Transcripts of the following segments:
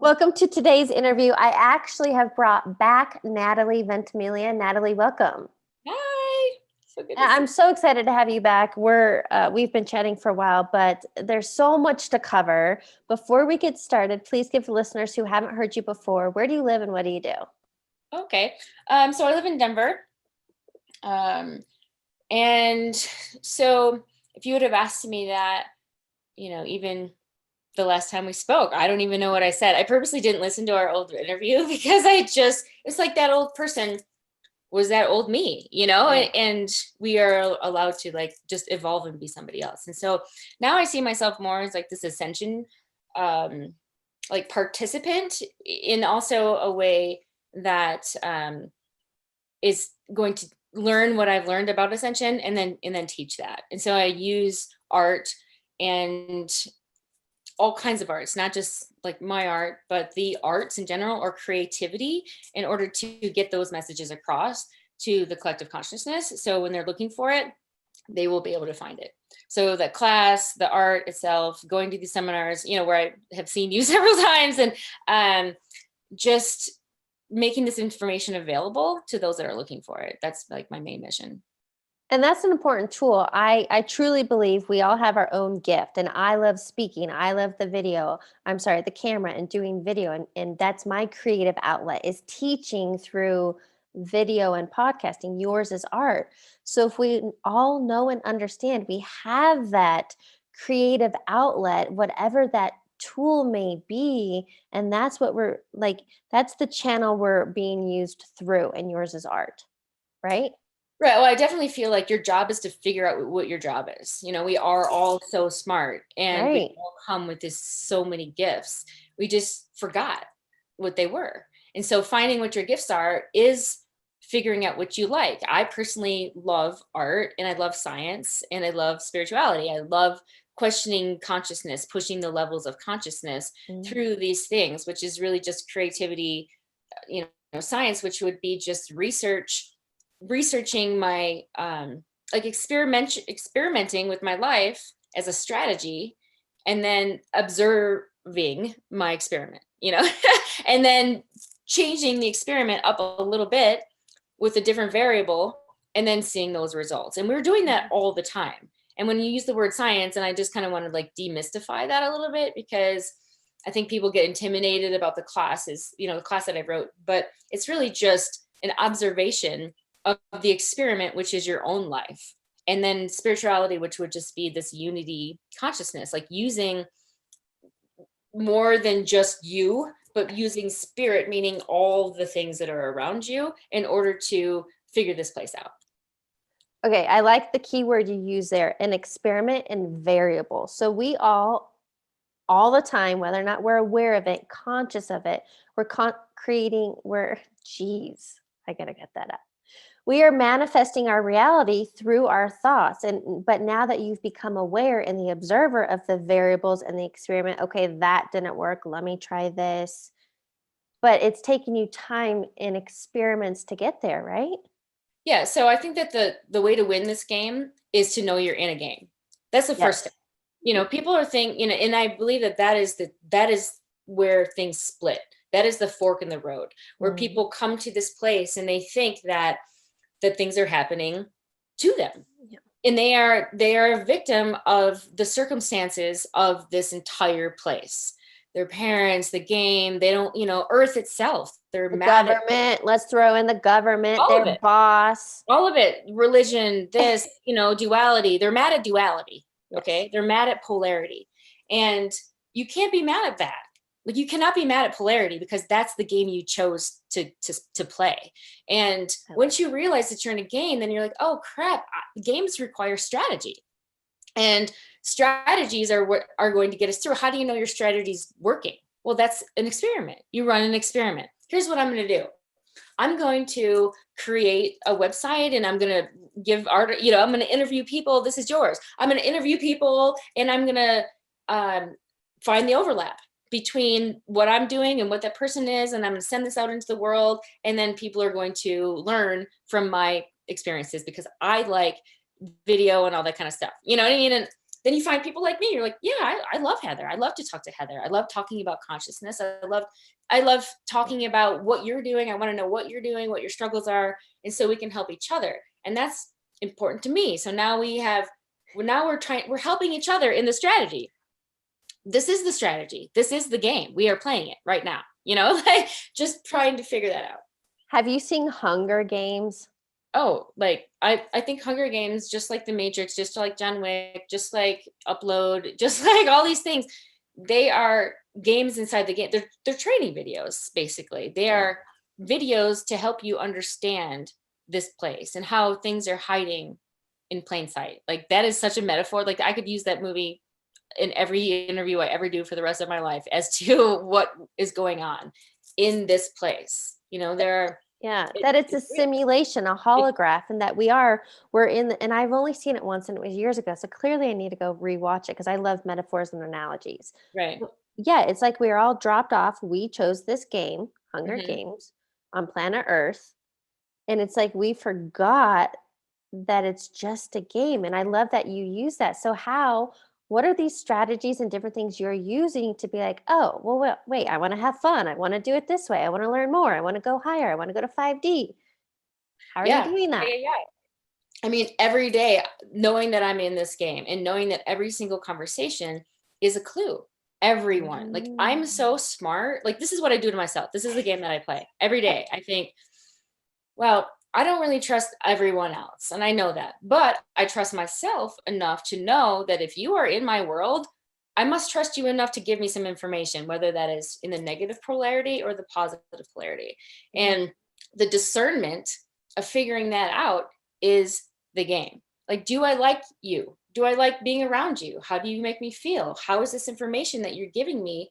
Welcome to today's interview. I actually have brought back Natalie Ventimiglia. Natalie, welcome. Hi. So good to see I'm so excited to have you back. We've been chatting for a while, but there's so much to cover. Before we get started, please give the listeners who haven't heard you before, where do you live and what do you do? you. Okay. So I live in Denver. And so if you would have asked me that, even the last time we spoke, I don't even know what I said. I purposely didn't listen to our old interview because it's like that old person was that old me, Right. and we are allowed to like just evolve and be somebody else. And so now I see myself more as like this ascension, like participant in also a way that is going to learn what I've learned about ascension and then teach that. And so I use art and all kinds of arts, not just like my art, but the arts in general or creativity in order to get those messages across to the collective consciousness. So when they're looking for it, they will be able to find it. So the class, the art itself, going to these seminars, where I have seen you several times, and just making this information available to those that are looking for it. That's like my main mission. And that's an important tool. I truly believe we all have our own gift. And I love speaking. I love the camera and doing video. And that's my creative outlet is teaching through video and podcasting. Yours is art. So if we all know and understand we have that creative outlet, whatever that tool may be, and that's what we're like, that's the channel we're being used through, and yours is art, right? Right. Well, I definitely feel like your job is to figure out what your job is. We are all so smart and we Right. all come with this so many gifts. We just forgot what they were. And so finding what your gifts are is figuring out what you like. I personally love art and I love science and I love spirituality. I love questioning consciousness, pushing the levels of consciousness Mm. through these things, which is really just creativity, science, which would be just researching my like experimenting with my life as a strategy and then observing my experiment, and then changing the experiment up a little bit with a different variable and then seeing those results. And we're doing that all the time. And when you use the word science, and I just kind of want to like demystify that a little bit because I think people get intimidated about the classes, the class that I wrote, but it's really just an observation of the experiment, which is your own life. And then spirituality, which would just be this unity consciousness, like using more than just you, but using spirit, meaning all the things that are around you in order to figure this place out. Okay, I like the keyword you use there, an experiment and variable. So we all the time, whether or not we're aware of it, conscious of it, geez, I gotta get that up. We are manifesting our reality through our thoughts. But now that you've become aware and the observer of the variables and the experiment, okay, that didn't work. Let me try this. But it's taking you time and experiments to get there, right? Yeah. So I think that the way to win this game is to know you're in a game. That's the first step. Yes. People are thinking, and I believe that is where things split. That is the fork in the road where Mm. people come to this place and they think that things are happening to them. Yeah. And they are a victim of the circumstances of this entire place. Their parents, the game, they don't, Earth itself. They're The mad at government, let's throw in the government, all of their it. boss. All of it. Religion, this, duality. They're mad at duality. Yes. Okay. They're mad at polarity. And you can't be mad at that. Like you cannot be mad at polarity because that's the game you chose to play. And once you realize that you're in a game, then you're like, oh crap, games require strategy. And strategies are what are going to get us through. How do you know your strategy's working? Well, that's an experiment. You run an experiment. Here's what I'm going to do. I'm going to create a website and I'm going to give art, I'm going to interview people. This is yours. I'm going to interview people and I'm going to find the overlap between what I'm doing and what that person is. And I'm going to send this out into the world. And then people are going to learn from my experiences because I like video and all that kind of stuff. You know what I mean? And then you find people like me. You're like, yeah, I love Heather. I love to talk to Heather. I love talking about consciousness. I love talking about what you're doing. I want to know what you're doing, what your struggles are. And so we can help each other. And that's important to me. So now we're helping each other in the strategy. This is the strategy. This is the game. We are playing it right now, like just trying to figure that out. Have you seen Hunger Games? Oh, like I think Hunger Games, just like The Matrix, just like John Wick, just like Upload, just like all these things, they are games inside the game. They're training videos, basically. They are videos to help you understand this place and how things are hiding in plain sight. Like that is such a metaphor. Like I could use that movie in every interview I ever do for the rest of my life as to what is going on in this place. That it's a simulation, a holograph, and that we're in and I've only seen it once and it was years ago. So clearly I need to go rewatch it because I love metaphors and analogies. Right. Yeah, it's like we are all dropped off. We chose this game, Hunger Games, on planet Earth. And it's like we forgot that it's just a game. And I love that you use that. So what are these strategies and different things you're using to be like, oh, well, wait, I want to have fun. I want to do it this way. I want to learn more. I want to go higher. I want to go to 5D. How are you doing that? Yeah. I mean, every day, knowing that I'm in this game and knowing that every single conversation is a clue. Everyone, like I'm so smart. Like this is what I do to myself. This is the game that I play every day. I think, well, I don't really trust everyone else. And I know that, but I trust myself enough to know that if you are in my world, I must trust you enough to give me some information, whether that is in the negative polarity or the positive polarity. And the discernment of figuring that out is the game. Like, do I like you? Do I like being around you? How do you make me feel? How is this information that you're giving me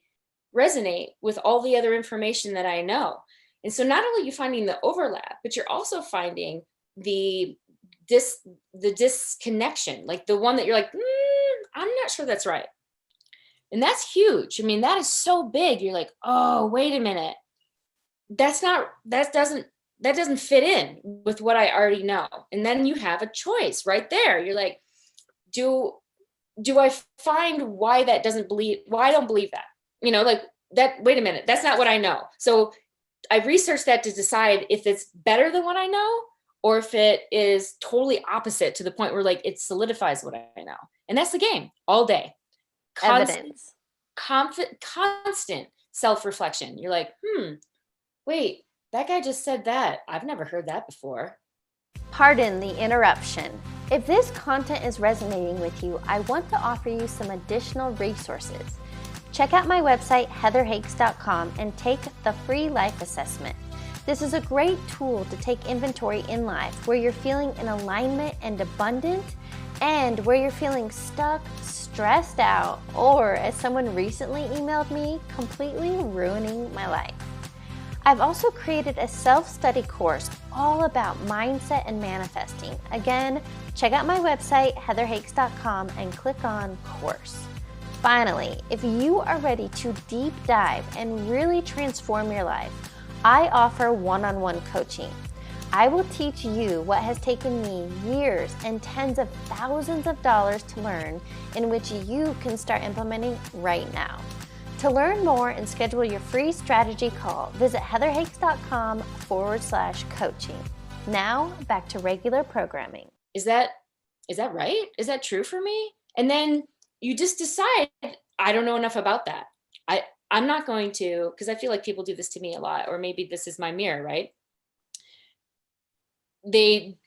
resonate with all the other information that I know? And so not only are you finding the overlap, but you're also finding the disconnection, like the one that you're like, I'm not sure that's right. And that's huge. I mean, that is so big. You're like, oh, wait a minute. That doesn't fit in with what I already know. And then you have a choice right there. You're like, do I find why I don't believe that? Like that, wait a minute, that's not what I know. So I researched that to decide if it's better than what I know or if it is totally opposite to the point where like it solidifies what I know. And that's the game all day. Evidence. Constant self-reflection. You're like, wait, that guy just said that. I've never heard that before. Pardon the interruption. If this content is resonating with you, I want to offer you some additional resources. Check out my website, heatherhakes.com, and take the free life assessment. This is a great tool to take inventory in life where you're feeling in alignment and abundant, and where you're feeling stuck, stressed out, or as someone recently emailed me, completely ruining my life. I've also created a self-study course all about mindset and manifesting. Again, check out my website, heatherhakes.com, and click on course. Finally, if you are ready to deep dive and really transform your life, I offer one-on-one coaching. I will teach you what has taken me years and tens of thousands of dollars to learn, in which you can start implementing right now. To learn more and schedule your free strategy call, visit heatherhakes.com/coaching. Now back to regular programming. Is that right? Is that true for me? And then you just decide, I don't know enough about that. I'm not going to, because I feel like people do this to me a lot, or maybe this is my mirror, right? They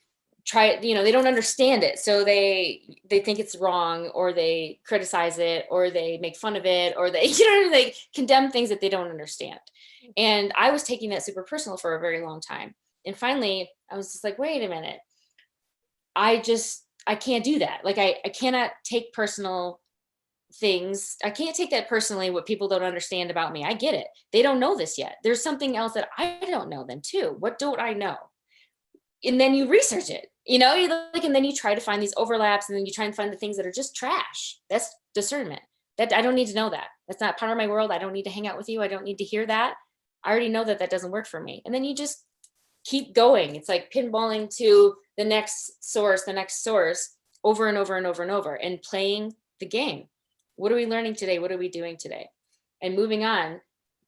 try, they don't understand it. So they think it's wrong, or they criticize it, or they make fun of it, or they, they condemn things that they don't understand. And I was taking that super personal for a very long time. And finally I was just like, wait a minute. I can't do that. Like I cannot take personal things. I can't take that personally, what people don't understand about me. I get it. They don't know this yet. There's something else that I don't know then too. What don't I know? And then you research it, and then you try to find these overlaps, and then you try and find the things that are just trash. That's discernment. That I don't need to know that. That's not part of my world. I don't need to hang out with you. I don't need to hear that. I already know that doesn't work for me. And then you just keep going. It's like pinballing to the next source over and over and over and over, and playing the game. What are we learning today? What are we doing today? And moving on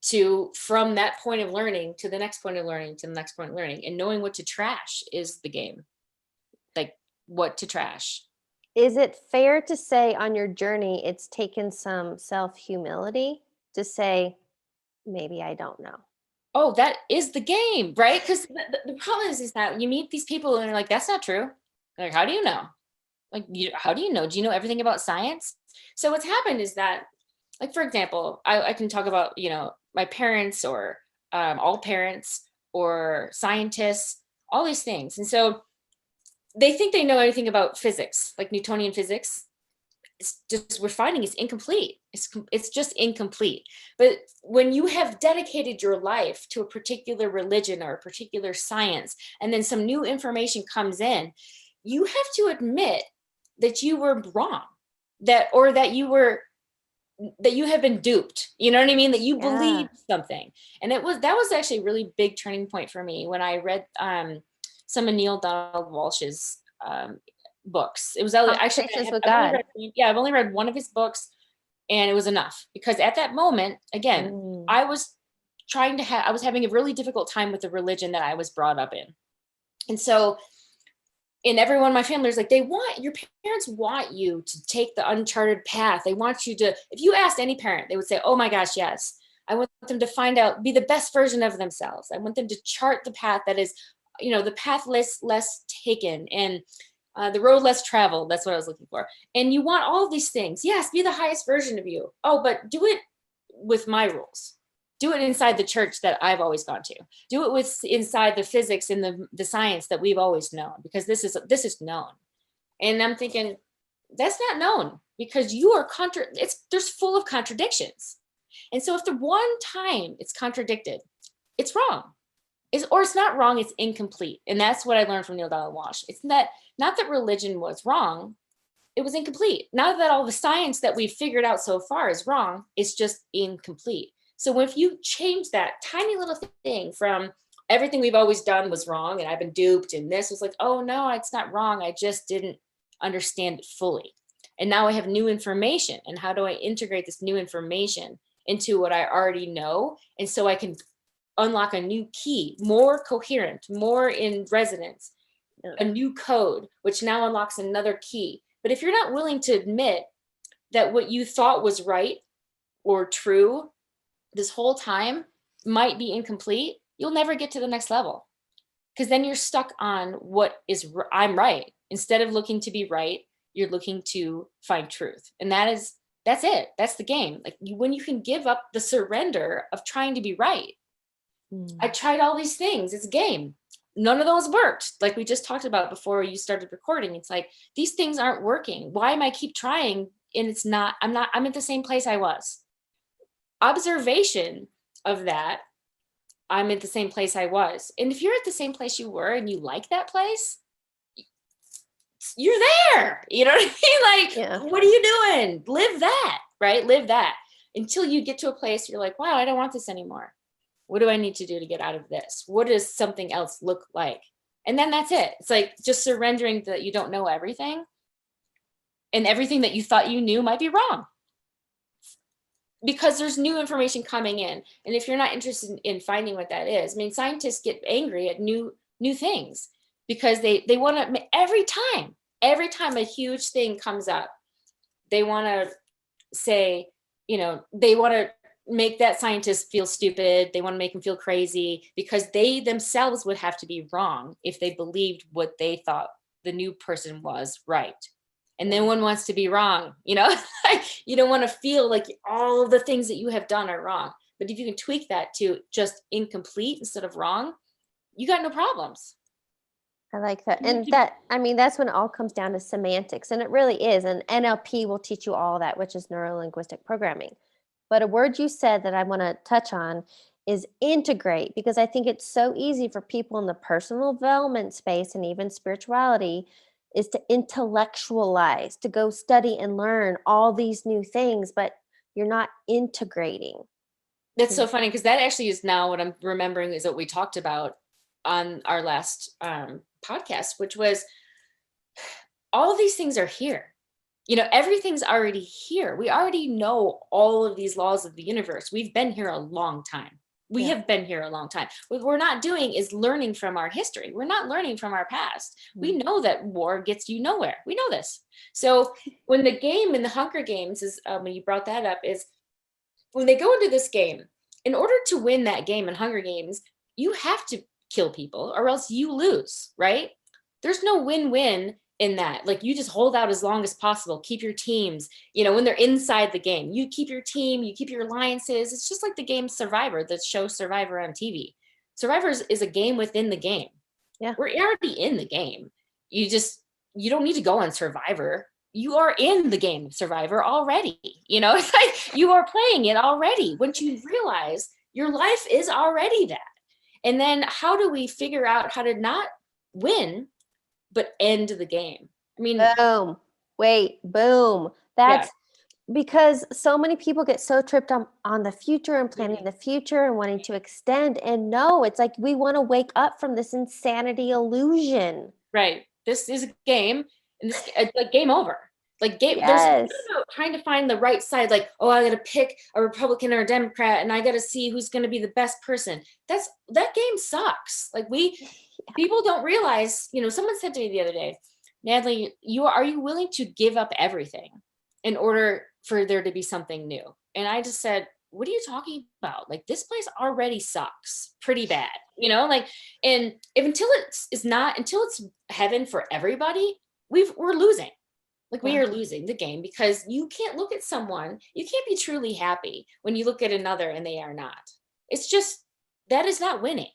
to from that point of learning to the next point of learning to the next point of learning, and knowing what to trash is the game. Like what to trash. Is it fair to say on your journey it's taken some self-humility to say, maybe I don't know? Oh, that is the game, right? Because the problem is that you meet these people and they're like, that's not true. Like, how do you know? Like, how do you know? Do you know everything about science? So what's happened is that, like, for example, I can talk about, my parents or all parents or scientists, all these things. And so they think they know anything about physics, like Newtonian physics. It's just, we're finding it's incomplete. It's just incomplete. But when you have dedicated your life to a particular religion or a particular science, and then some new information comes in, you have to admit that you were wrong, that you have been duped. You know what I mean? That you believed something. And that was actually a really big turning point for me when I read some of Neil Donald Walsh's books. It was actually, I've only read one of his books, and it was enough, because at that moment, again, I was having a really difficult time with the religion that I was brought up in. And so, and everyone in my family is like, your parents want you to take the uncharted path. They want you to, if you asked any parent, they would say, oh my gosh, yes. I want them to find out, be the best version of themselves. I want them to chart the path that is, the path less taken, and the road less traveled. That's what I was looking for. And you want all of these things. Yes, be the highest version of you. Oh, but do it with my rules. Do it inside the church that I've always gone to. Do it with inside the physics and the science that we've always known, because this is known. And I'm thinking, that's not known, because you are there's full of contradictions. And so if the one time it's contradicted, it's wrong. Or it's not wrong, it's incomplete. And that's what I learned from Neil Donald Walsh. It's not that religion was wrong, it was incomplete. Not that all the science that we've figured out so far is wrong, it's just incomplete. So if you change that tiny little thing from everything we've always done was wrong and I've been duped, and this was like, oh no, it's not wrong, I just didn't understand it fully. And now I have new information. And how do I integrate this new information into what I already know? And so I can unlock a new key, more coherent, more in resonance, a new code, which now unlocks another key. But if you're not willing to admit that what you thought was right or true this whole time might be incomplete, you'll never get to the next level, because then you're stuck on what is I'm right. Instead of looking to be right, you're looking to find truth. And that's it. That's the game. Like when you can give up the surrender of trying to be right. I tried all these things. It's a game. None of those worked. Like we just talked about before you started recording. It's like, these things aren't working. Why am I keep trying? And it's not, I'm at the same place I was. Observation of that, I'm at the same place I was. And if you're at the same place you were and you like that place, you're there. You know what I mean? Like, what are you doing? Live that, right? Live that until you get to a place you're like, wow, I don't want this anymore. What do I need to do to get out of this? What does something else look like? And then that's it. It's like just surrendering that you don't know everything, and everything that you thought you knew might be wrong, because there's new information coming in. And if you're not interested in finding what that is, I mean, scientists get angry at new things, because they want to, every time a huge thing comes up, they want to say, they want to make that scientist feel stupid. They want to make them feel crazy, because they themselves would have to be wrong if they believed what they thought the new person was right. And then one wants to be wrong, you don't want to feel like all the things that you have done are wrong. But if you can tweak that to just incomplete instead of wrong, you got no problems. I like that. And that's when it all comes down to semantics. And it really is. And NLP will teach you all that, which is neuro-linguistic programming. But a word you said that I want to touch on is integrate, because I think it's so easy for people in the personal development space and even spirituality is to intellectualize, to go study and learn all these new things, but you're not integrating. That's so funny, because that actually is now what I'm remembering is what we talked about on our last podcast, which was all of these things are here. Everything's already here. We already know all of these laws of the universe. We've been here a long time. We have been here a long time. What we're not doing is learning from our history. We're not learning from our past. We know that war gets you nowhere. We know this. So when the game in the Hunger Games is, when you brought that up, is when they go into this game, in order to win that game in Hunger Games, you have to kill people or else you lose, right? There's no win-win in that. Like, you just hold out as long as possible, keep your teams, when they're inside the game, you keep your team, you keep your alliances. It's just like the game Survivor, the show Survivor on TV. Survivor is a game within the game. Yeah. We're already in the game. You don't need to go on Survivor. You are in the game Survivor already. It's like you are playing it already. Once you realize your life is already that. And then how do we figure out how to not win, but end the game? I mean, boom. Wait, boom. That's because so many people get so tripped on the future and planning the future and wanting to extend. And no, it's like we want to wake up from this insanity illusion. Right. This is a game, and this like game over. Like there's trying to find the right side. Like, oh, I got to pick a Republican or a Democrat, and I got to see who's going to be the best person. That game sucks. Like people don't realize. Someone said to me the other day, Natalie, are you willing to give up everything in order for there to be something new? And I just said, what are you talking about? Like, this place already sucks pretty bad, and until it's heaven for everybody, we're losing. Like, we are losing the game, because you can't look at someone, you can't be truly happy when you look at another and they are not. It's just, that is not winning.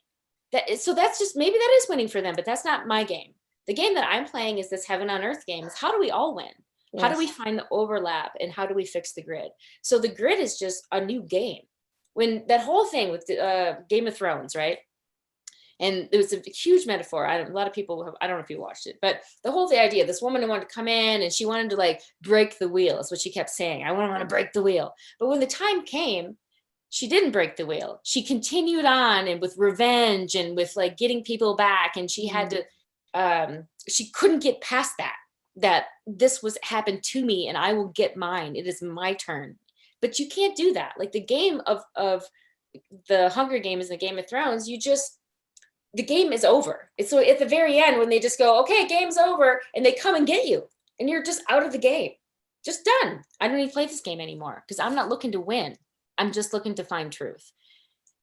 So that's just, maybe that is winning for them, but that's not my game. The game that I'm playing is this heaven on earth game. Is how do we all win? Yes. How do we find the overlap, and how do we fix the grid? So the grid is just a new game. When that whole thing with the Game of Thrones, right? And it was a huge metaphor. A lot of people I don't know if you watched it, but the whole idea, this woman who wanted to come in and she wanted to like break the wheel. That's what she kept saying. I want to break the wheel. But when the time came, she didn't break the wheel. She continued on, and with revenge and with like getting people back. And she had to, she couldn't get past that this was happened to me and I will get mine. It is my turn. But you can't do that. Like the game of the Hunger Games and the Game of Thrones, the game is over. It's so at the very end when they just go, okay, game's over, and they come and get you, and you're just out of the game, just done. I don't even play this game anymore because I'm not looking to win. I'm just looking to find truth.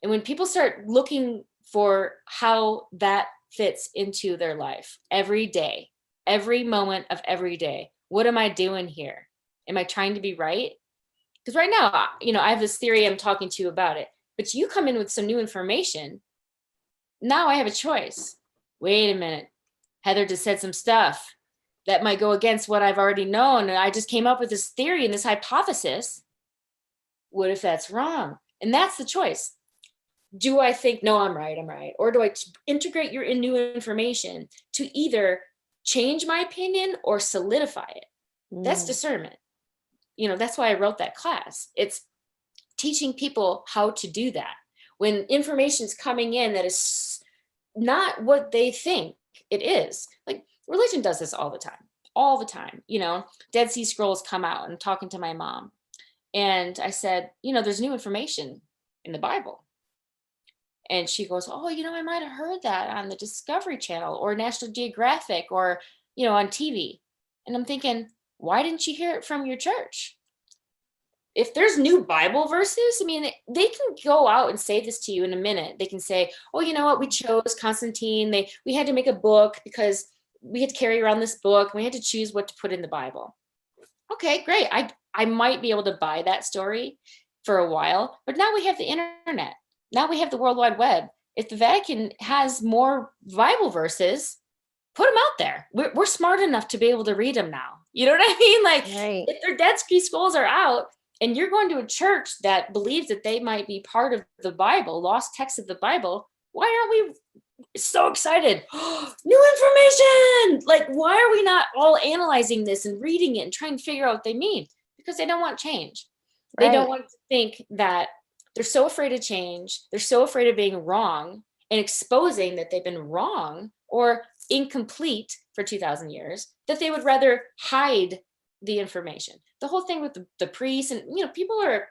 And when people start looking for how that fits into their life every day, every moment of every day, what am I doing here? Am I trying to be right? Because right now, I have this theory, I'm talking to you about it, but you come in with some new information. Now I have a choice. Wait a minute. Heather just said some stuff that might go against what I've already known. And I just came up with this theory and this hypothesis. What if that's wrong? And that's the choice. Do I think, no, I'm right. Or do I integrate your new information to either change my opinion or solidify it? That's discernment. That's why I wrote that class. It's teaching people how to do that. When information's coming in that is not what they think it is. Like religion does this all the time. Dead Sea Scrolls come out, and I'm talking to my mom. And I said, there's new information in the Bible. And she goes, oh, I might have heard that on the Discovery Channel or National Geographic or, on TV. And I'm thinking, why didn't you hear it from your church? If there's new Bible verses, they can go out and say this to you in a minute. They can say, oh, you know what? We chose Constantine. We had to make a book because we had to carry around this book. And we had to choose what to put in the Bible. Okay, great. I might be able to buy that story for a while, but now we have the internet. Now we have the World Wide Web. If the Vatican has more Bible verses, put them out there. We're smart enough to be able to read them now. You know what I mean? Like, right. If their Dead Sea Scrolls are out, and you're going to a church that believes that they might be part of the Bible, lost texts of the Bible, why aren't we so excited? New information! Like, why are we not all analyzing this and reading it and trying to figure out what they mean? Because they don't want change. Right. They don't want to think that they're so afraid of change. They're so afraid of being wrong and exposing that they've been wrong or incomplete for 2,000 years, that they would rather hide the information. The whole thing with the priests and, people are,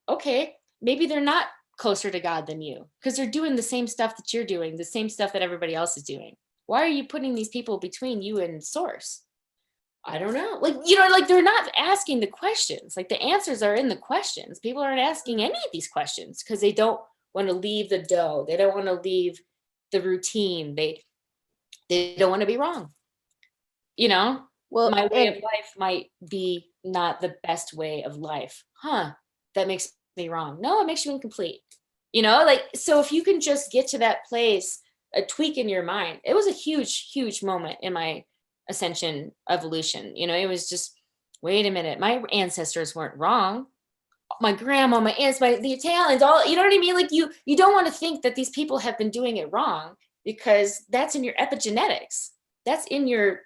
okay, maybe they're not closer to God than you because they're doing the same stuff that you're doing, the same stuff that everybody else is doing. Why are you putting these people between you and source? I don't know. Like they're not asking the questions. Like the answers are in the questions. People aren't asking any of these questions because they don't want to leave the dough. They don't want to leave the routine. They don't want to be wrong. Well, my way of life might be not the best way of life. That makes me wrong. No, it makes you incomplete. So if you can just get to that place, a tweak in your mind. It was a huge, huge moment in my ascension evolution. It was just, wait a minute, my ancestors weren't wrong. My grandma, my aunts, the Italians, all, you know what I mean? Like you don't want to think that these people have been doing it wrong because that's in your epigenetics. That's in your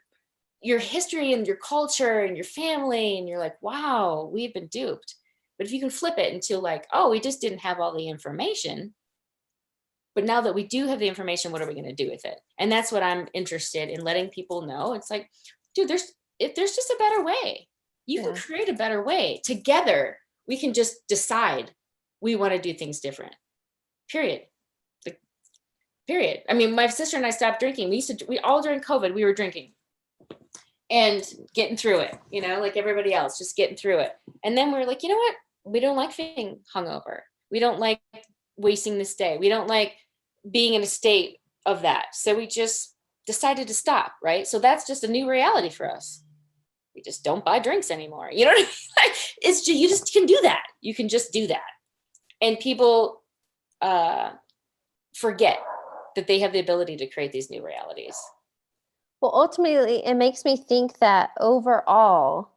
history and your culture and your family. And you're like, wow, we've been duped. But if you can flip it into like, oh, we just didn't have all the information. But now that we do have the information, what are we going to do with it? And that's what I'm interested in letting people know. It's like, dude, there's just a better way. You can create a better way. Together, we can just decide we want to do things different. Period. Period. I mean, my sister and I stopped drinking. We all during COVID, we were drinking and getting through it, like everybody else, just getting through it. And then we're like, you know what? We don't like being hungover. We don't like wasting this day. We don't like being in a state of that. So we just decided to stop, right? So that's just a new reality for us. We just don't buy drinks anymore. You know what I mean? Like, you just can do that. You can just do that. And people forget that they have the ability to create these new realities. Well, ultimately, it makes me think that overall,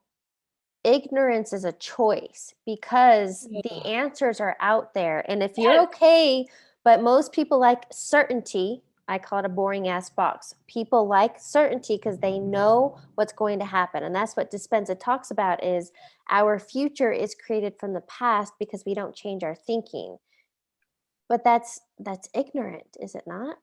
ignorance is a choice because the answers are out there. And if you're okay, but most people like certainty, I call it a boring ass box. People like certainty because they know what's going to happen. And that's what Dispenza talks about is our future is created from the past because we don't change our thinking. But that's ignorant, is it not?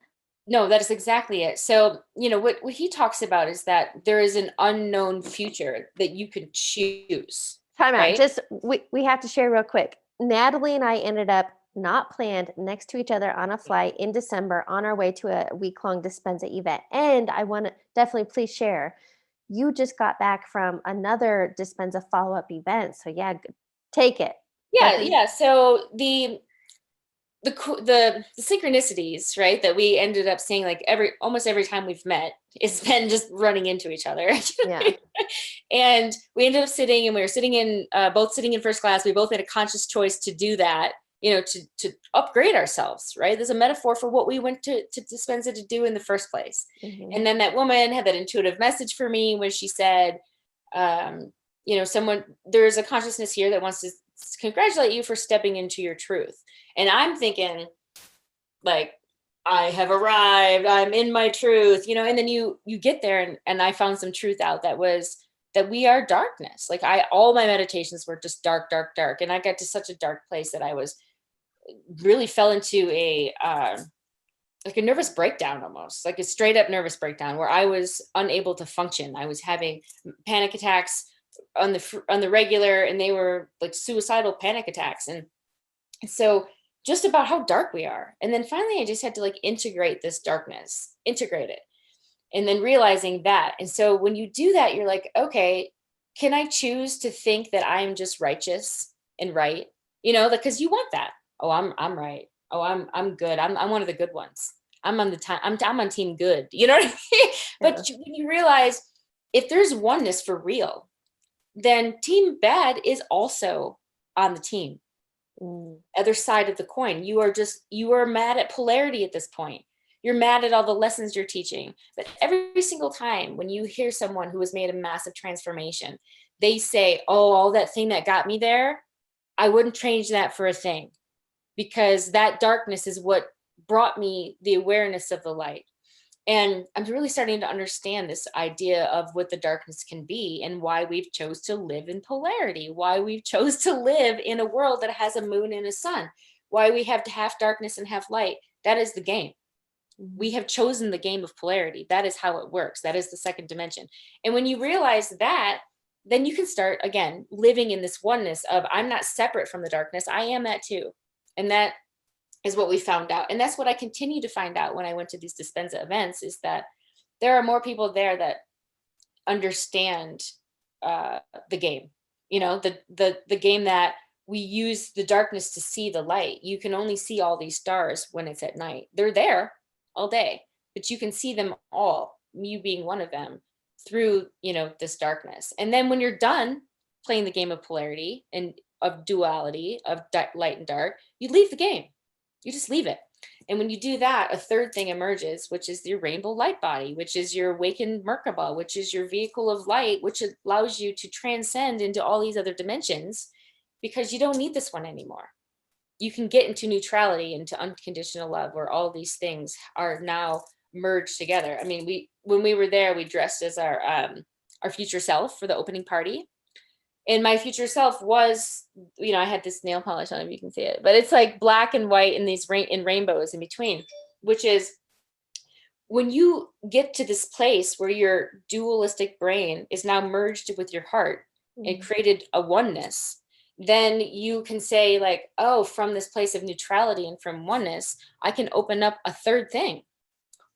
No, that is exactly it. So, what he talks about is that there is an unknown future that you could choose. Time out. Right? Just we have to share real quick. Natalie and I ended up not planned next to each other on a flight in December on our way to a week-long Dispenza event. And I want to definitely please share. You just got back from another Dispenza follow-up event. So yeah, take it. Yeah. So the synchronicities, right, that we ended up seeing like almost every time we've met, it's been just running into each other. Yeah. And we ended up sitting, and we were sitting both sitting in first class. We both made a conscious choice to do that, to upgrade ourselves, right? There's a metaphor for what we went to Dispenza to do in the first place. Mm-hmm. And then that woman had that intuitive message for me when she said, there's a consciousness here that wants to congratulate you for stepping into your truth. And I'm thinking, like, I have arrived, I'm in my truth, and then you get there and I found some truth out that was that we are darkness. Like all my meditations were just dark, dark, dark. And I got to such a dark place that I really fell into a nervous breakdown, almost like a straight up nervous breakdown where I was unable to function. I was having panic attacks on the regular, and they were like suicidal panic attacks. And so just about how dark we are. And then finally I just had to like integrate this darkness, integrate it. And then realizing that. And so when you do that, you're like, okay, can I choose to think that I'm just righteous and right? Because you want that. Oh, I'm right. Oh, I'm good. I'm one of the good ones. I'm on team good. You know what I mean? But when you realize if there's oneness for real, then team bad is also on the team. Other side of the coin. You are mad at polarity at this point. You're mad at all the lessons you're teaching. But every single time when you hear someone who has made a massive transformation, they say, oh, all that thing that got me there, I wouldn't change that for a thing, because that darkness is what brought me the awareness of the light. And I'm really starting to understand this idea of what the darkness can be and why we've chose to live in polarity, why we've chose to live in a world that has a moon and a sun, why we have to have darkness and have light. That is the game. We have chosen the game of polarity. That is how it works. That is the second dimension. And when you realize that, then you can start again living in this oneness of, I'm not separate from the darkness, I am that too. And that is what we found out. And that's what I continue to find out when I went to these Dispenza events, is that there are more people there that understand the game, you know, the game that we use the darkness to see the light. You can only see all these stars when it's at night. They're there all day, but you can see them all, you being one of them, through, you know, this darkness. And then when you're done playing the game of polarity and of duality, of light and dark, you leave the game. You just leave it. And when you do that, a third thing emerges, which is your rainbow light body, which is your awakened Merkaba, which is your vehicle of light, which allows you to transcend into all these other dimensions, because you don't need this one anymore. You can get into neutrality, into unconditional love, where all these things are now merged together. I mean, when we were there, we dressed as our future self for the opening party. And my future self was, you know, I had this nail polish on, if you can see it, but it's like black and white and these rainbows in between, which is when you get to this place where your dualistic brain is now merged with your heart and created a oneness, then you can say like, oh, from this place of neutrality and from oneness, I can open up a third thing,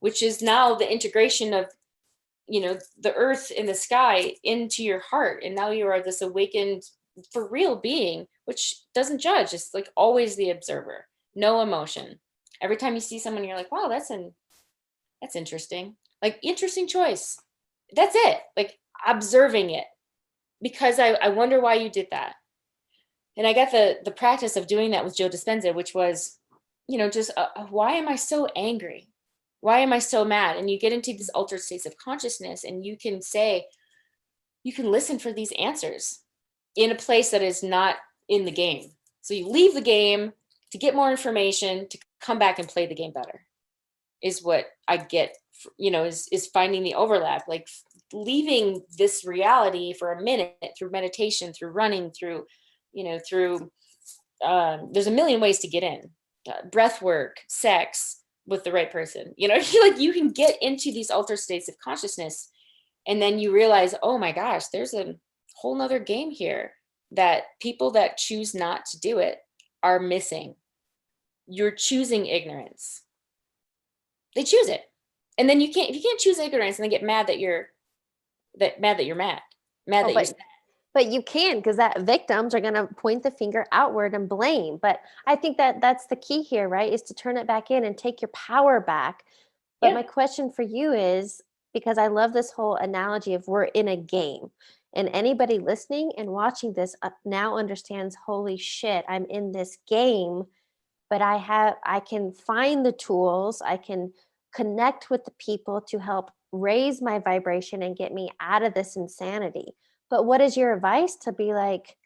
which is now the integration of, you know, the earth and the sky into your heart. And now you are this awakened for real being, which doesn't judge. It's like always the observer, no emotion. Every time you see someone, you're like, wow, that's interesting. Like, interesting choice. That's it. Like, observing it, because I wonder why you did that. And I got the practice of doing that with Joe Dispenza, which was, you know, just why am I so angry? Why am I so mad? And you get into these altered states of consciousness, and you can say, you can listen for these answers in a place that is not in the game. So you leave the game to get more information, to come back and play the game better, is what I get, you know, is finding the overlap, like leaving this reality for a minute through meditation, through running, through, you know, through, there's a million ways to get in, breath work, sex, with the right person, you know, like you can get into these altered states of consciousness, and then you realize, oh my gosh, there's a whole nother game here that people that choose not to do it are missing. You're choosing ignorance. They choose it. And then you can't choose ignorance and then get mad that you're mad. But you can, because that victims are going to point the finger outward and blame. But I think that that's the key here, right? Is to turn it back in and take your power back. But my question for you is, because I love this whole analogy of we're in a game, and anybody listening and watching this now understands, holy shit, I'm in this game, but I can find the tools, I can connect with the people to help raise my vibration and get me out of this insanity. But what is your advice to be like,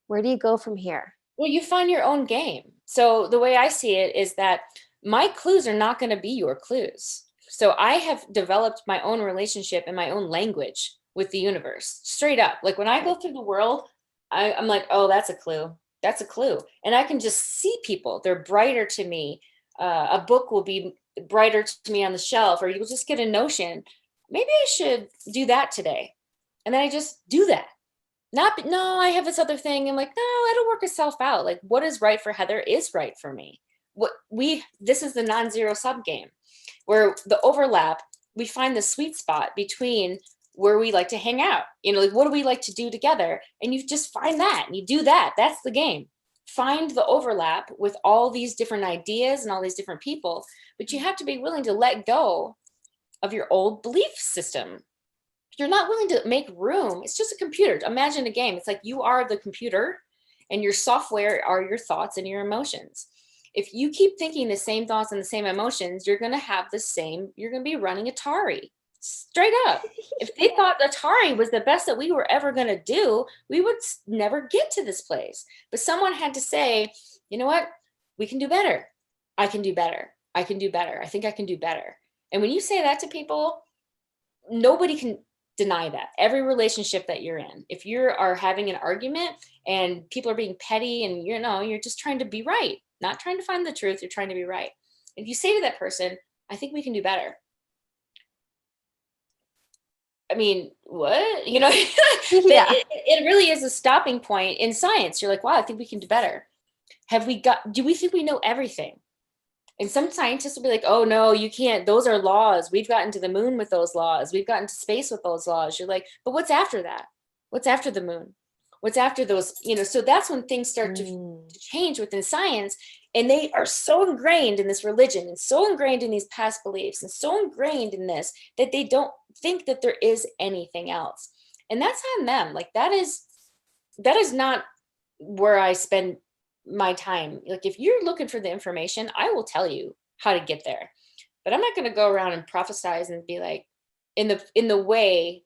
where do you go from here? Well, you find your own game. So the way I see it is that my clues are not going to be your clues. So I have developed my own relationship and my own language with the universe, straight up. Like when I go through the world, I'm like, oh, that's a clue. That's a clue. And I can just see people. They're brighter to me. A book will be brighter to me on the shelf, or you'll just get a notion. Maybe I should do that today. And then I just do that. No, I have this other thing. I'm like, no, it'll work itself out. Like what is right for Heather is right for me. This is the non-zero sub game, where the overlap, we find the sweet spot between where we like to hang out. You know, like what do we like to do together? And you just find that and you do that. That's the game. Find the overlap with all these different ideas and all these different people, but you have to be willing to let go of your old belief system. You're not willing to make room. It's just a computer. Imagine a game. It's like you are the computer and your software are your thoughts and your emotions. If you keep thinking the same thoughts and the same emotions, you're going to be running Atari. Straight up. If they thought Atari was the best that we were ever going to do, we would never get to this place. But someone had to say, you know what? We can do better. I can do better. I can do better. I think I can do better. And when you say that to people, nobody can deny that. Every relationship that you're in, if you are having an argument and people are being petty and you're just trying to be right, not trying to find the truth, you're trying to be right. If you say to that person, I think we can do better, I mean, what? You know, Yeah. it really is a stopping point in science. You're like, wow, I think we can do better. Do we think we know everything? And some scientists will be like, oh no, you can't, those are laws. We've gotten to the moon with those laws. We've gotten to space with those laws. You're like, but what's after that? What's after the moon? What's after those, you know, so that's when things start to change within science. And they are so ingrained in this religion and so ingrained in these past beliefs and so ingrained in this that they don't think that there is anything else. And that's on them. Like that is not where I spend my time. Like if you're looking for the information, I will tell you how to get there. But I'm not going to go around and prophesize and be like in the way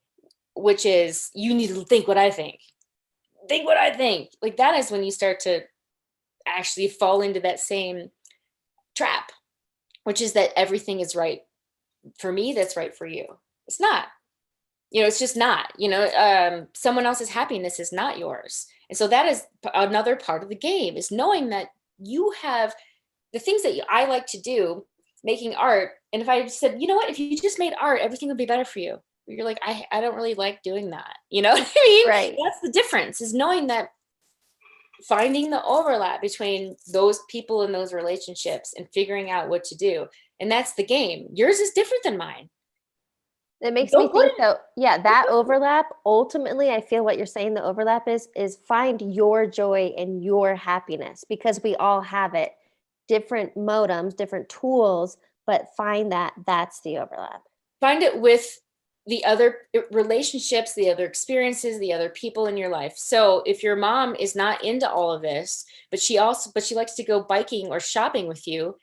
which is you need to think what I think. Think what I think. Like that is when you start to actually fall into that same trap, which is that everything is right for me, that's right for you. It's not. You know, it's just not. You know, someone else's happiness is not yours. And so that is another part of the game, is knowing that you have the things that I like to do, making art. And if I said, you know what, if you just made art, everything would be better for you. You're like, I don't really like doing that. You know what I mean? Right. That's the difference, is knowing that, finding the overlap between those people and those relationships and figuring out what to do. And that's the game. Yours is different than mine. It makes me Don't put think though, yeah, that overlap, ultimately, I feel what you're saying, the overlap is find your joy and your happiness, because we all have it. Different modems, different tools, but find that that's the overlap. Find it with the other relationships, the other experiences, the other people in your life. So if your mom is not into all of this, but she likes to go biking or shopping with you,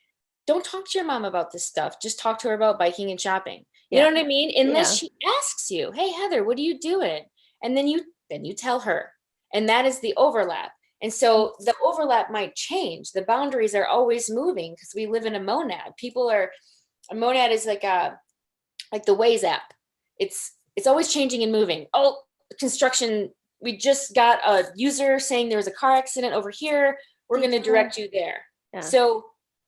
don't talk to your mom about this stuff. Just talk to her about biking and shopping. You know what I mean? Unless she asks you, hey, Heather, what are you doing? And then you tell her. And that is the overlap. And so the overlap might change. The boundaries are always moving because we live in a monad. A monad is like the Waze app. It's always changing and moving. Oh, construction, we just got a user saying there was a car accident over here. We're going to direct you there. Yeah. So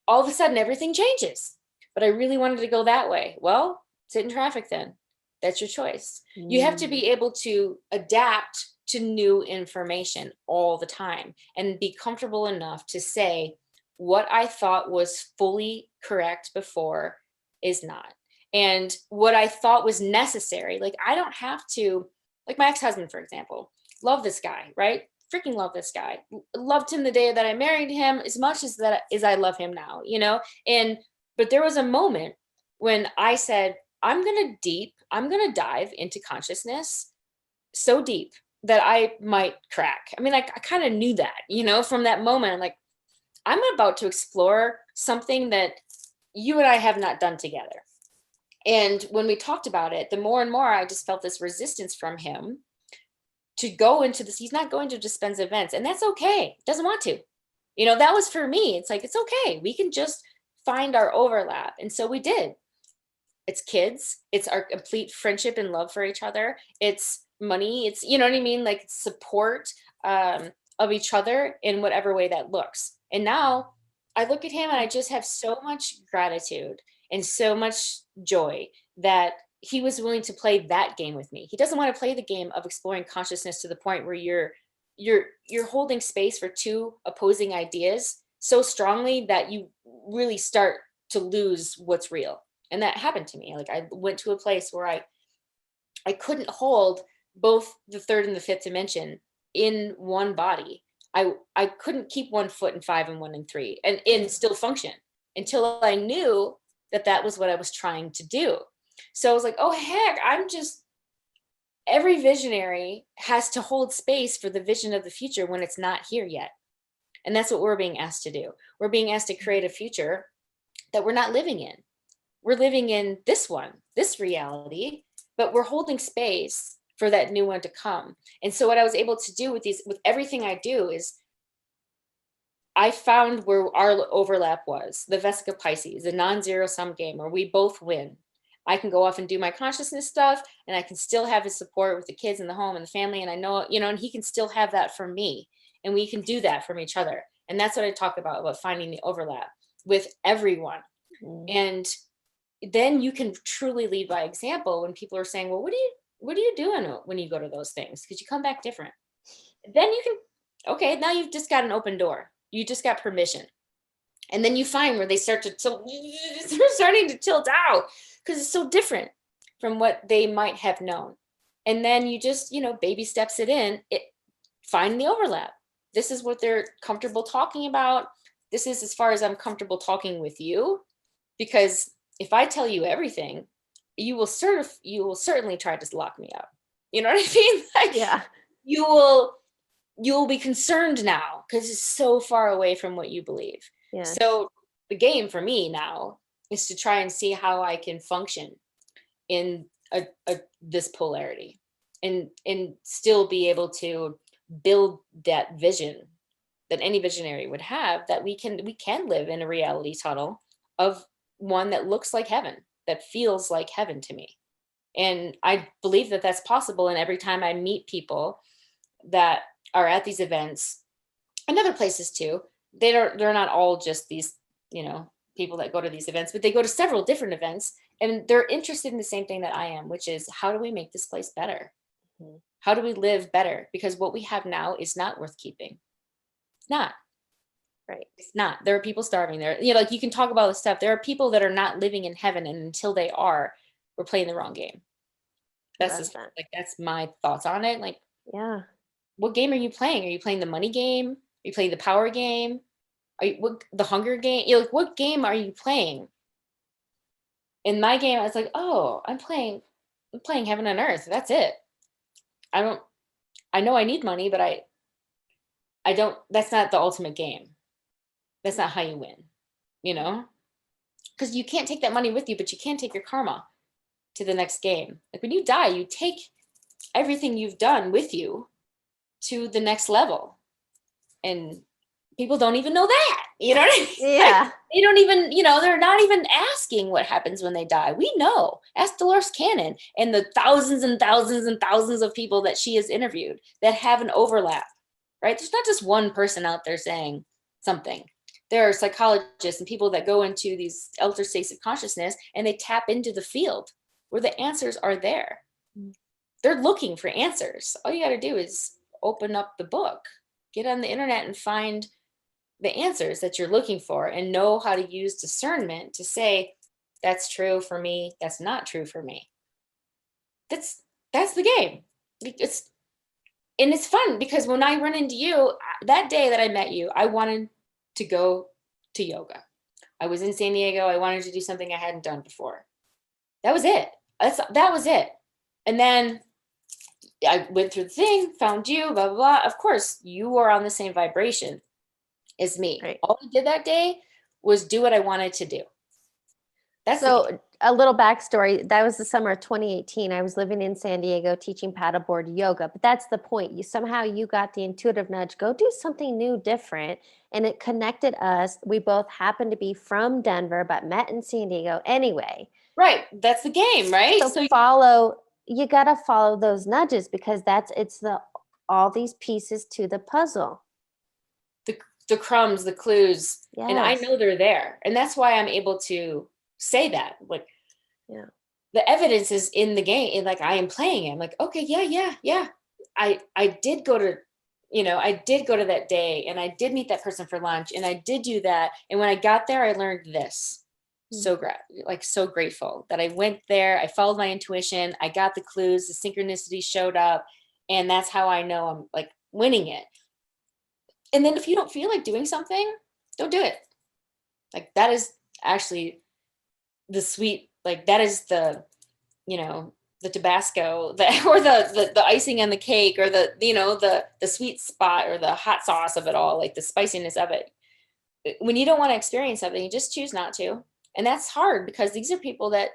all of a sudden everything changes. But I really wanted to go that way. Well, sit in traffic then. That's your choice. You have to be able to adapt to new information all the time and be comfortable enough to say what I thought was fully correct before is not. And what I thought was necessary, like I don't have to, like my ex-husband, for example, love this guy, right? Freaking love this guy. Loved him the day that I married him as much as I love him now, you know? But there was a moment when I said, I'm going to dive into consciousness so deep that I might crack. I mean, I kind of knew that, you know, from that moment. I'm like, I'm about to explore something that you and I have not done together. And when we talked about it, the more and more I just felt this resistance from him to go into this. He's not going to Dispenza events, and that's okay. Doesn't want to. You know, that was for me. It's like, it's okay. We can just find our overlap. And so we did. It's kids. It's our complete friendship and love for each other. It's money. It's, you know what I mean? Like support of each other in whatever way that looks. And now I look at him and I just have so much gratitude and so much joy that he was willing to play that game with me. He doesn't want to play the game of exploring consciousness to the point where you're holding space for two opposing ideas so strongly that you really start to lose what's real. And that happened to me. Like I went to a place where I couldn't hold both the third and the fifth dimension in one body. I couldn't keep 1 foot in 5 and 1 in 3 and still function until I knew that was what I was trying to do. So I was like, oh heck, every visionary has to hold space for the vision of the future when it's not here yet. And that's what we're being asked to do. We're being asked to create a future that we're not living in. We're living in this reality, but we're holding space for that new one to come. And so what I was able to do with everything I do is I found where our overlap was, the Vesica Pisces, the non-zero sum game where we both win. I can go off and do my consciousness stuff and I can still have his support with the kids in the home and the family. And I know, you know, and he can still have that from me and we can do that from each other. And that's what I talk about finding the overlap with everyone. Mm-hmm. And then you can truly lead by example when people are saying, well, what are you doing when you go to those things? Because you come back different. Then you can, okay, now you've just got an open door. You just got permission. And then you find where they start to tilt, they're starting to tilt out because it's so different from what they might have known. And then you just, baby steps find the overlap. This is what they're comfortable talking about. This is as far as I'm comfortable talking with you, because if I tell you everything, you will certainly try to lock me up. You know what I mean? Like, Yeah. you will be concerned now because it's so far away from what you believe. Yeah. So the game for me now is to try and see how I can function in this polarity and still be able to build that vision that any visionary would have, that we can live in a reality tunnel of one that looks like heaven, that feels like heaven to me. And I believe that that's possible. And every time I meet people that are at these events and other places too, they're not all just these, people that go to these events, but they go to several different events and they're interested in the same thing that I am, which is, how do we make this place better? Mm-hmm. How do we live better? Because what we have now is not worth keeping. It's not. Right. It's not. There are people starving there. Like, you can talk about this stuff. There are people that are not living in heaven, and until they are, we're playing the wrong game. That's my thoughts on it. Like, yeah. What game are you playing? Are you playing the money game? Are you playing the power game? The hunger game? What game are you playing? In my game, I was like, oh, I'm playing heaven and earth. That's it. I know I need money, but I don't, that's not the ultimate game. That's not how you win, because you can't take that money with you, but you can take your karma to the next game. Like, when you die, you take everything you've done with you to the next level. And people don't even know that, you know what I mean? Yeah. Like, they don't even, they're not even asking what happens when they die. We know. Ask Dolores Cannon and the thousands and thousands and thousands of people that she has interviewed that have an overlap, right? There's not just one person out there saying something. There are psychologists and people that go into these altered states of consciousness and they tap into the field where the answers are there. They're looking for answers. All you got to do is open up the book, get on the internet and find the answers that you're looking for, and know how to use discernment to say, that's true for me, that's not true for me. That's the game. It's fun, because when I run into you, that day that I met you, I wanted to go to yoga. I was in San Diego. I wanted to do something I hadn't done before. That was it. That was it. And then I went through the thing, found you, blah, blah, blah. Of course, you were on the same vibration as me. Right. All I did that day was do what I wanted to do. So a little backstory. That was the summer of 2018. I was living in San Diego teaching paddleboard yoga, but that's the point. You got the intuitive nudge, go do something new, different. And it connected us. We both happened to be from Denver, but met in San Diego anyway. Right. That's the game, right? So you got to follow those nudges, because all these pieces to the puzzle. The crumbs, the clues. Yes. And I know they're there. And that's why I'm able to say that. Like, yeah, the evidence is in the game. And like, I am playing it. I'm like, okay, yeah. I did go to, that day, and I did meet that person for lunch, and I did do that. And when I got there, I learned this. So grateful that I went there. I followed my intuition. I got the clues, the synchronicity showed up, and that's how I know I'm like winning it. And then if you don't feel like doing something, don't do it. Like, that is actually the sweet, like, that is the, the Tabasco, or the icing on the cake, or the sweet spot, or the hot sauce of it all, like the spiciness of it. When you don't want to experience something, you just choose not to. And that's hard, because these are people that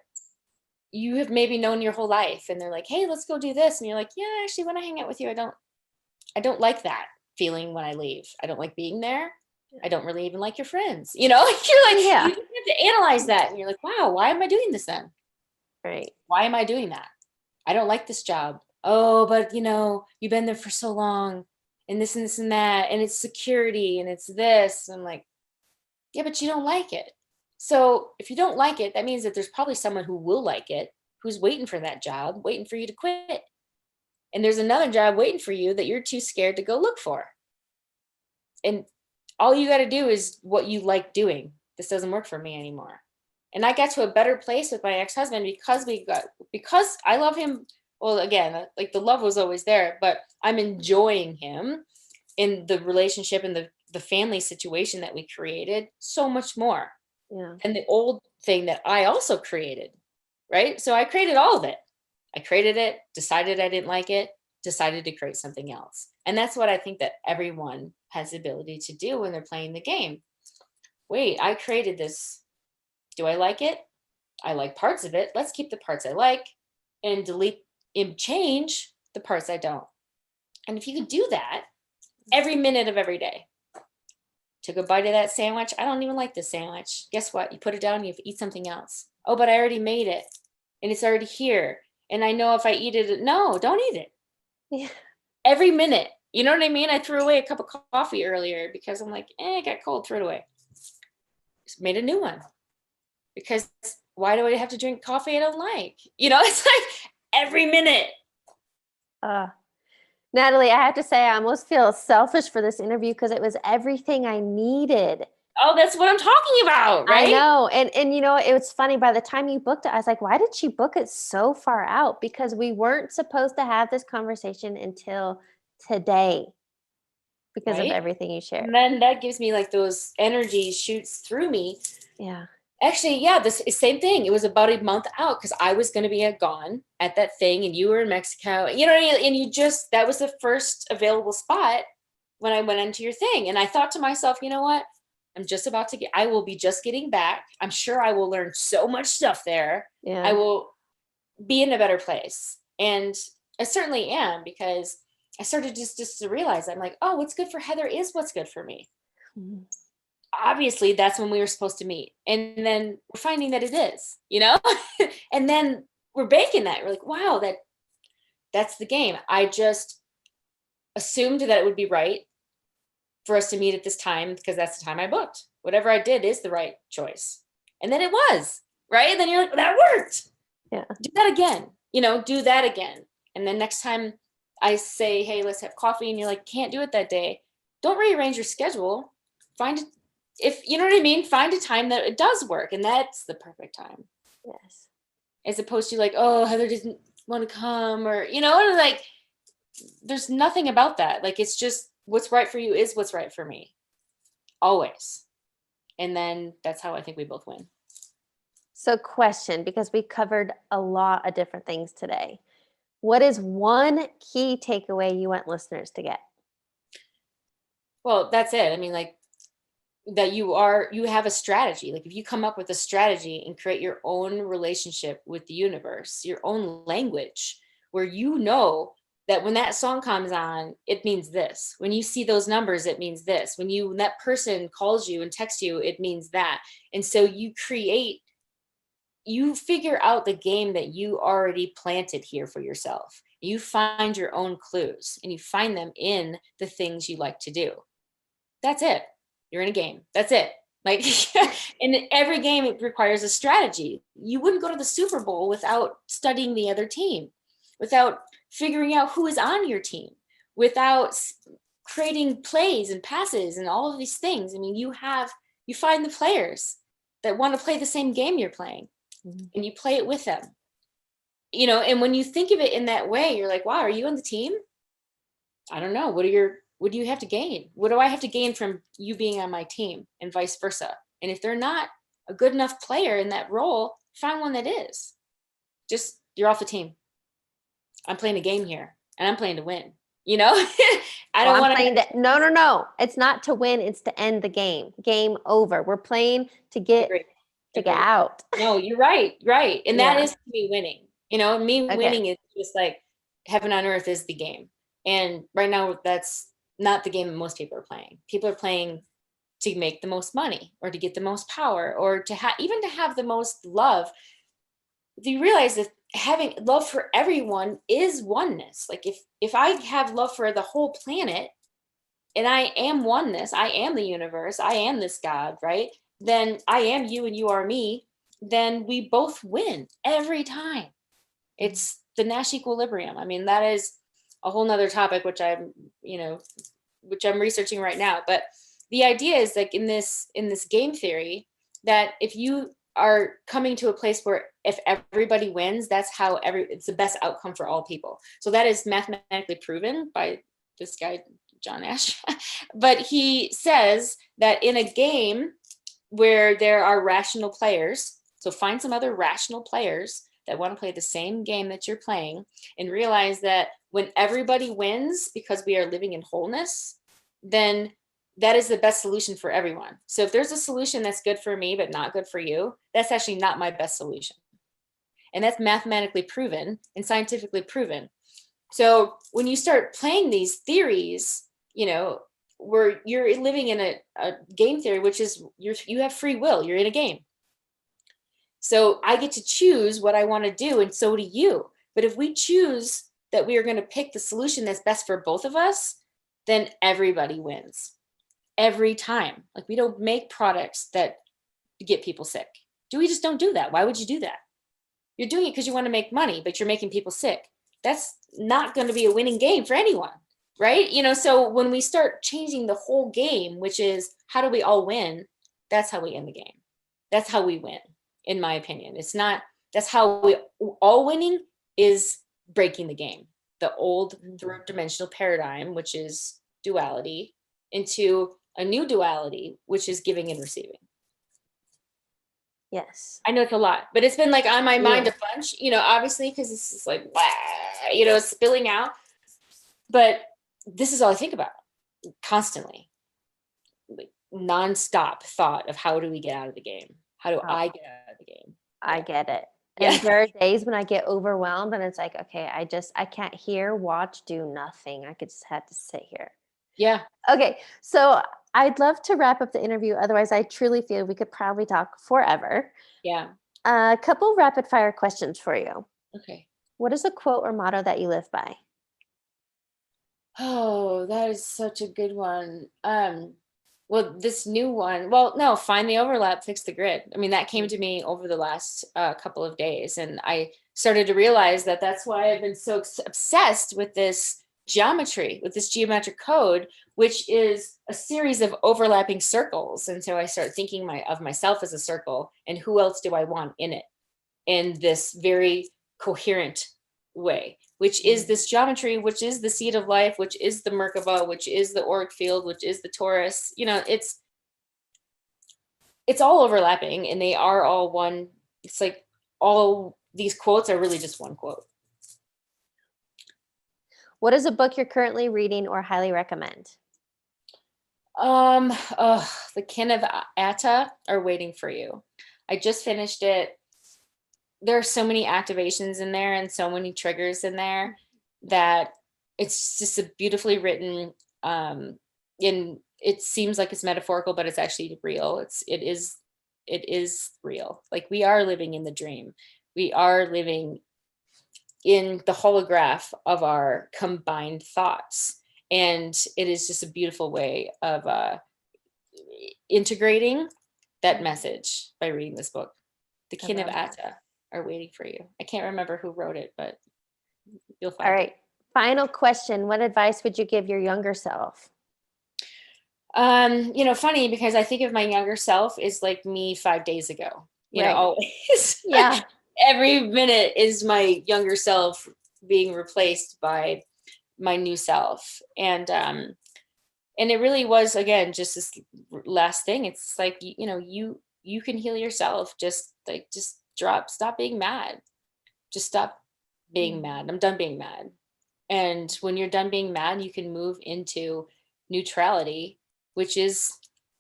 you have maybe known your whole life, and they're like, hey, let's go do this. And you're like, yeah, actually, when I hang out with you, I don't like that feeling when I leave. I don't like being there. I don't really even like your friends. You're like, yeah. You have to analyze that. And you're like, wow, why am I doing this then? Right. Why am I doing that? I don't like this job. Oh, but you've been there for so long, and this and this and that, and it's security, and it's this. I'm like, yeah, but you don't like it. So if you don't like it, that means that there's probably someone who will like it, who's waiting for that job, waiting for you to quit. And there's another job waiting for you that you're too scared to go look for. And all you got to do is what you like doing. This doesn't work for me anymore. And I got to a better place with my ex-husband because I love him. Well, again, like the love was always there, but I'm enjoying him in the relationship and the family situation that we created so much more. Yeah. And the old thing that I also created, right? So I created all of it. I created it, decided I didn't like it, decided to create something else. And that's what I think that everyone has the ability to do when they're playing the game. Wait, I created this. Do I like it? I like parts of it. Let's keep the parts I like and delete and change the parts I don't. And if you could do that every minute of every day, took a bite of that sandwich. I don't even like this sandwich. Guess what? You put it down and you eat something else. Oh, but I already made it and it's already here. And I know if I eat it, no, don't eat it. Yeah. Every minute. You know what I mean? I threw away a cup of coffee earlier because I'm like, it got cold, threw it away. Just made a new one. Because why do I have to drink coffee I don't like? You know, it's like every minute. Natalie, I have to say, I almost feel selfish for this interview because it was everything I needed. Oh, that's what I'm talking about, right? I know. And you know, it was funny. By the time you booked it, I was like, why did she book it so far out? Because we weren't supposed to have this conversation until today because of everything you shared. And then that gives me like those energy shoots through me. Yeah. Actually, yeah, this same thing. It was about a month out because I was going to be gone at that thing and you were in Mexico. You know what I mean? And that was the first available spot when I went into your thing. And I thought to myself, you know what? I will be just getting back. I'm sure I will learn so much stuff there. Yeah. I will be in a better place. And I certainly am, because I started just to realize, I'm like, oh, what's good for Heather is what's good for me. Mm-hmm. Obviously that's when we were supposed to meet. And then we're finding that it is, you know, and then we're baking that. We're like, wow, that's the game. I just assumed that it would be right for us to meet at this time because that's the time I booked. Whatever I did is the right choice. And then it was, right? And then you're like, that worked. Yeah. Do that again, do that again. And then next time I say, hey, let's have coffee. And you're like, can't do it that day. Don't rearrange your schedule. Find it. If you know what I mean, find a time that it does work. And that's the perfect time. Yes. As opposed to like, oh, Heather doesn't want to come, or, like there's nothing about that. Like, it's just what's right for you is what's right for me. Always. And then that's how I think we both win. So question, because we covered a lot of different things today. What is one key takeaway you want listeners to get? Well, that's it. I mean, like, that you have a strategy. Like, if you come up with a strategy and create your own relationship with the universe, your own language, where that when that song comes on, it means this. When you see those numbers, it means this. When that person calls you and texts you, it means that. And so you figure out the game that you already planted here for yourself. You find your own clues and you find them in the things you like to do. That's it. You're in a game. That's it. Like, in every game, it requires a strategy. You wouldn't go to the Super Bowl without studying the other team, without figuring out who is on your team, without creating plays and passes and all of these things. I mean, you find the players that want to play the same game you're playing, and you play it with them. And when you think of it in that way, you're like, wow, are you on the team? I don't know. What do you have to gain? What do I have to gain from you being on my team, and vice versa? And if they're not a good enough player in that role, find one that is. Just, you're off the team. I'm playing a game here, and I'm playing to win. I don't want to. No. It's not to win. It's to end the game. Game over. We're playing to get out. No, you're right. Right. And that is me winning. Winning is just like heaven on earth is the game. And right now, that's not the game that most people are playing. People are playing to make the most money, or to get the most power, or to even to have the most love. Do you realize that having love for everyone is oneness? Like, if I have love for the whole planet, and I am oneness, I am the universe, I am this God, right? Then I am you and you are me. Then we both win every time. It's the Nash equilibrium. I mean, that is a whole nother topic, which I'm researching right now. But the idea is like in this game theory, that if you are coming to a place where if everybody wins, that's how it's the best outcome for all people. So that is mathematically proven by this guy, John Nash. But he says that in a game where there are rational players, so find some other rational players that want to play the same game that you're playing, and realize that when everybody wins because we are living in wholeness, then that is the best solution for everyone. So if there's a solution that's good for me but not good for you, that's actually not my best solution. And that's mathematically proven and scientifically proven. So when you start playing these theories, where you're living in a game theory, which is you have free will, you're in a game. So I get to choose what I want to do, and so do you. But if we choose that we are going to pick the solution that's best for both of us, then everybody wins. Every time. Like, we don't make products that get people sick. We just don't do that. Why would you do that? You're doing it because you want to make money, but you're making people sick. That's not going to be a winning game for anyone, right? So when we start changing the whole game, which is how do we all win? That's how we end the game. That's how we win, in my opinion. It's not, that's how we all winning is breaking the game. The old third dimensional paradigm, which is duality, into a new duality, which is giving and receiving. Yes. I know it's a lot, but it's been like on my mind a bunch, obviously, because this is like, spilling out. But this is all I think about constantly. Like, nonstop thought of how do we get out of the game? How do I get out of the game? I get it. And there are days when I get overwhelmed and it's like, okay, I can't hear, watch, do nothing. I could just have to sit here. Yeah. Okay. So I'd love to wrap up the interview. Otherwise, I truly feel we could probably talk forever. Yeah. A couple rapid fire questions for you. Okay. What is a quote or motto that you live by? Oh, that is such a good one. Well, this new one, no, find the overlap, fix the grid. I mean, that came to me over the last couple of days, and I started to realize that that's why I've been so obsessed with this geometry, with this geometric code, which is a series of overlapping circles. And so I start thinking of myself as a circle, and who else do I want in it, in this very coherent way, which is this geometry, which is the seed of life, which is the Merkaba, which is the auric field, which is the torus. It's all overlapping, and they are all one. It's like all these quotes are really just one quote. What is a book you're currently reading or highly recommend? The Kin of Atta are waiting for you. I just finished it. There are so many activations in there and so many triggers in there that it's just a beautifully written, it seems like it's metaphorical, but it's actually real. It is real. Like, we are living in the dream. We are living in the holograph of our combined thoughts. And it is just a beautiful way of integrating that message by reading this book. The Kin of Atta are waiting for you. I can't remember who wrote it, but you'll find it. All right. Final question. What advice would you give your younger self? Funny, because I think of my younger self is like me 5 days ago, always. Yeah. Every minute is my younger self being replaced by my new self. And it really was, again, just this last thing. It's like, you can heal yourself. Just stop being mad. Just stop being mad. I'm done being mad. And when you're done being mad, you can move into neutrality, which is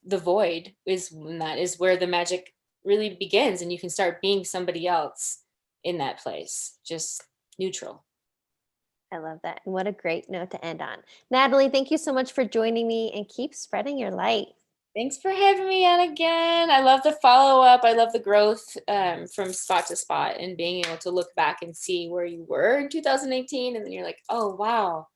the void, and that is where the magic really begins. And you can start being somebody else in that place, just neutral. I love that. And what a great note to end on. Natalie, thank you so much for joining me, and keep spreading your light. Thanks for having me on again. I love the follow-up. I love the growth from spot to spot, and being able to look back and see where you were in 2018. And then you're like, oh, wow.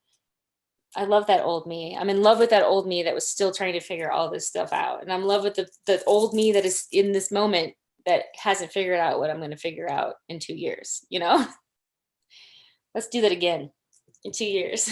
I love that old me. I'm in love with that old me that was still trying to figure all this stuff out. And I'm in love with the old me that is in this moment that hasn't figured out what I'm going to figure out in 2 years, Let's do that again in 2 years.